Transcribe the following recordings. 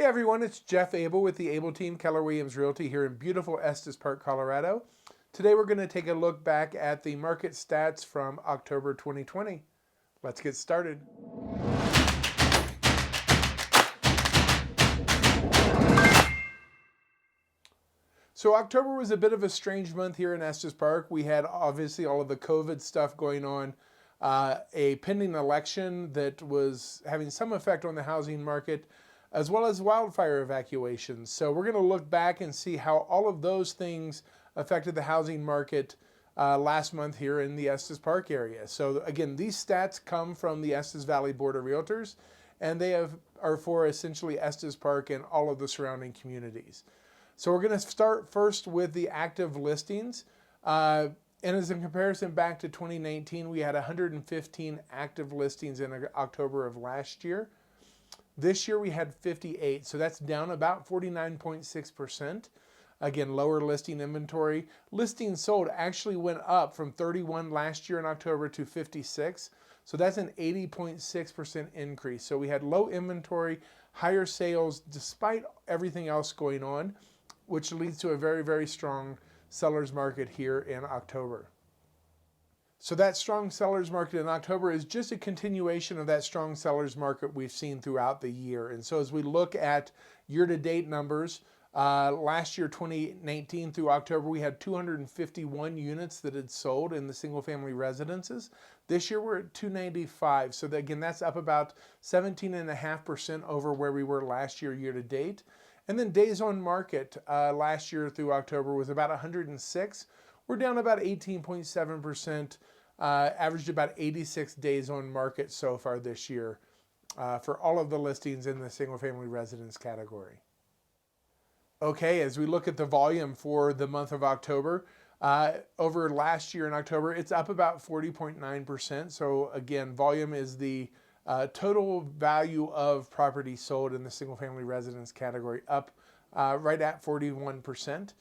Hey everyone, it's Jeff Abel with the Able Team, Keller Williams Realty here in beautiful Estes Park, Colorado. Today we're going to take a look back at the market stats from October 2020. Let's get started. So October was a bit of a strange month here in Estes Park. We had obviously all of the COVID stuff going on, a pending election that was having some effect on the housing market, as well as wildfire evacuations. So we're going to look back and see how all of those things affected the housing market last month here in the Estes Park area. So again, these stats come from the Estes Valley Board of Realtors, and they are for essentially Estes Park and all of the surrounding communities. So we're going to start first with the active listings. And as in comparison back to 2019, we had 115 active listings in October of last year. This year we had 58, so that's down about 49.6%. Again, lower listing inventory. Listings sold actually went up from 31 last year in October to 56. So that's an 80.6% increase. So we had low inventory, higher sales despite everything else going on, which leads to a very, very strong seller's market here in October. So that strong seller's market in October is just a continuation of that strong seller's market we've seen throughout the year. And so as we look at year-to-date numbers, last year, 2019 through October, we had 251 units that had sold in the single-family residences. This year, we're at 295. So again, that's up about 17.5% over where we were last year, year-to-date. And then days on market last year through October was about 106. We're down about 18.7%, averaged about 86 days on market so far this year for all of the listings in the single-family residence category. Okay, as we look at the volume for the month of October, over last year in October, it's up about 40.9%. So again, volume is the total value of property sold in the single-family residence category, up right at 41%.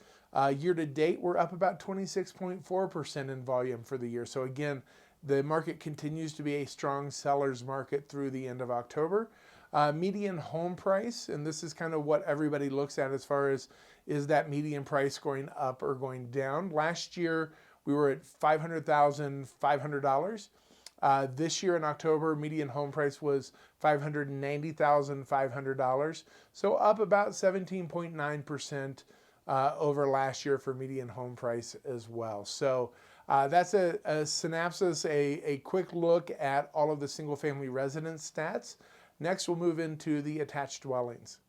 Year to date, we're up about 26.4% in volume for the year. So again, the market continues to be a strong seller's market through the end of October. Median home price, and this is kind of what everybody looks at as far as is that median price going up or going down. Last year, we were at $500,500. This year in October, median home price was $590,500. So up about 17.9% over last year for median home price as well. So that's a synopsis, a quick look at all of the single family residence stats. Next, we'll move into the attached dwellings.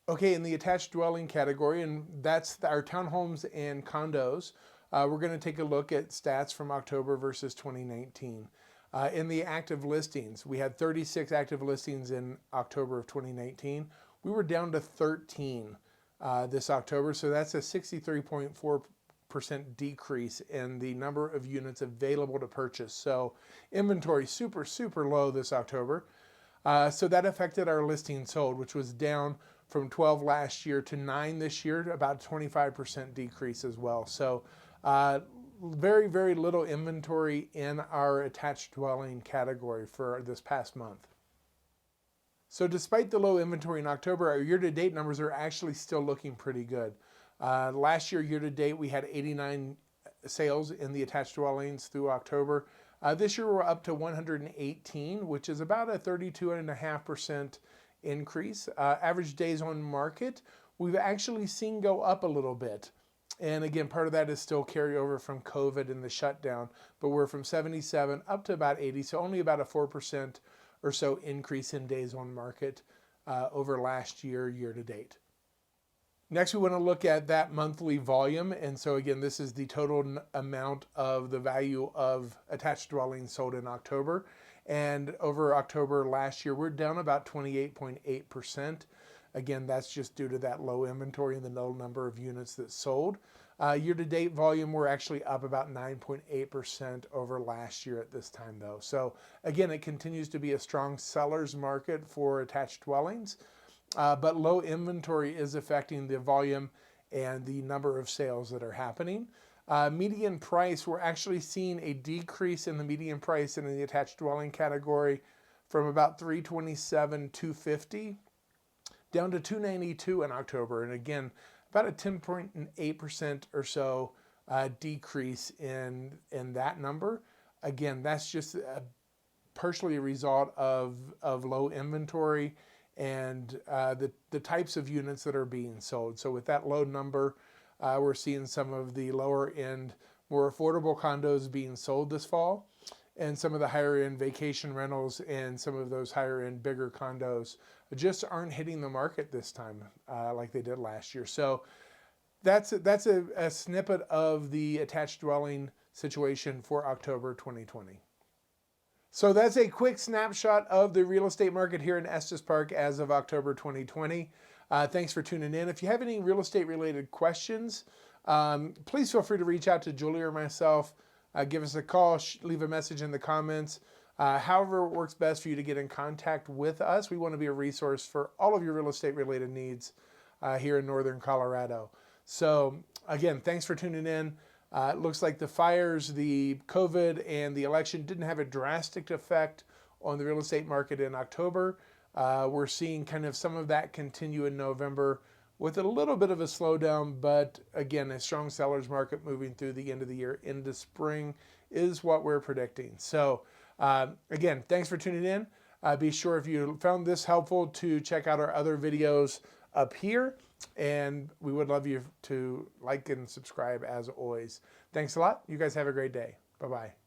Okay, in the attached dwelling category, and that's our townhomes and condos, we're going to take a look at stats from October versus 2019. In the active listings, we had 36 active listings in October of 2019. We were down to 13 this October, so that's a 63.4% decrease in the number of units available to purchase. So inventory super, super low this October. So that affected our listings sold, which was down from 12 last year to 9 this year, about a 25% decrease as well. So very, very little inventory in our attached dwelling category for this past month. So despite the low inventory in October, our year-to-date numbers are actually still looking pretty good. Last year, year-to-date, we had 89 sales in the attached dwellings through October. This year, we're up to 118, which is about a 32.5% increase. Average days on market, we've actually seen go up a little bit. And again, part of that is still carryover from COVID and the shutdown, but we're from 77 up to about 80, so only about a 4% or so increase in days on market over last year, year to date. Next, we want to look at that monthly volume. And so again, this is the total amount of the value of attached dwellings sold in October. And over October last year, we're down about 28.8%. Again, that's just due to that low inventory and the low number of units that sold. Year-to-date volume, we're actually up about 9.8% over last year at this time, though. So again, it continues to be a strong seller's market for attached dwellings, but low inventory is affecting the volume and the number of sales that are happening. Median price, we're actually seeing a decrease in the median price in the attached dwelling category from about $327,250 down to 292 in October. And again, about a 10.8% or so decrease in that number. Again, that's just partially a result of low inventory and the types of units that are being sold. So with that low number, we're seeing some of the lower end, more affordable condos being sold this fall, and some of the higher end vacation rentals and some of those higher end bigger condos just aren't hitting the market this time like they did last year. So that's a snippet of the attached dwelling situation for October 2020. So that's a quick snapshot of the real estate market here in Estes Park as of October 2020. Thanks for tuning in. If you have any real estate related questions, please feel free to reach out to Julie or myself. Give us a call, leave a message in the comments. However it works best for you to get in contact with us. We want to be a resource for all of your real estate related needs here in Northern Colorado. So again, thanks for tuning in. It looks like the fires, the COVID, and the election didn't have a drastic effect on the real estate market in October. We're seeing kind of some of that continue in November with a little bit of a slowdown, but again, a strong seller's market moving through the end of the year into spring is what we're predicting. So again, thanks for tuning in. Be sure if you found this helpful to check out our other videos up here, and we would love you to like and subscribe as always. Thanks a lot. You guys have a great day. Bye-bye.